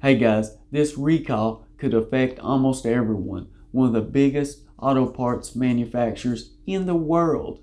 Hey guys, this recall could affect almost everyone. One of the biggest auto parts manufacturers in the world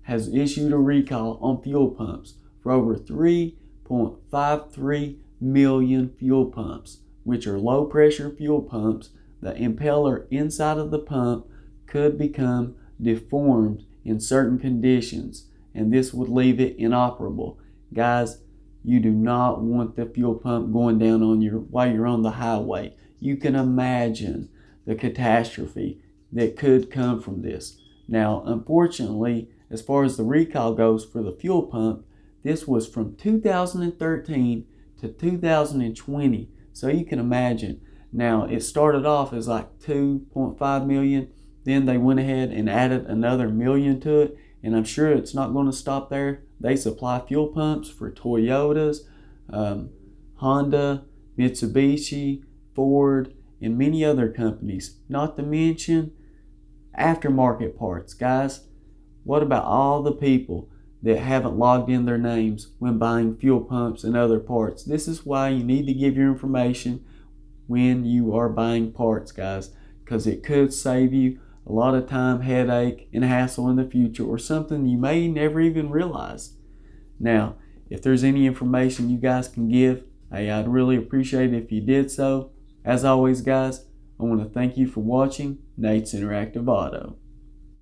has issued a recall on fuel pumps for over 3.53 million fuel pumps, which are low pressure fuel pumps. The impeller inside of the pump could become deformed in certain conditions, and this would leave it inoperable. Guys, you do not want the fuel pump going down on you while you're on the highway. You can imagine the catastrophe that could come from this. Now, unfortunately, as far as the recall goes for the fuel pump, this was from 2013 to 2020. So you can imagine. Now, it started off as like 2.5 million. Then they went ahead and added another million to it. And I'm sure it's not going to stop there. They supply fuel pumps for Toyotas, Honda, Mitsubishi, Ford, and many other companies. Not to mention aftermarket parts. Guys, what about all the people that haven't logged in their names when buying fuel pumps and other parts? This is why you need to give your information when you are buying parts, guys, because it could save you a lot of time, headache, and hassle in the future, or something you may never even realize. Now, if there's any information you guys can give, hey, I'd really appreciate it if you did so. As always, guys, I want to thank you for watching Nate's Interactive Auto.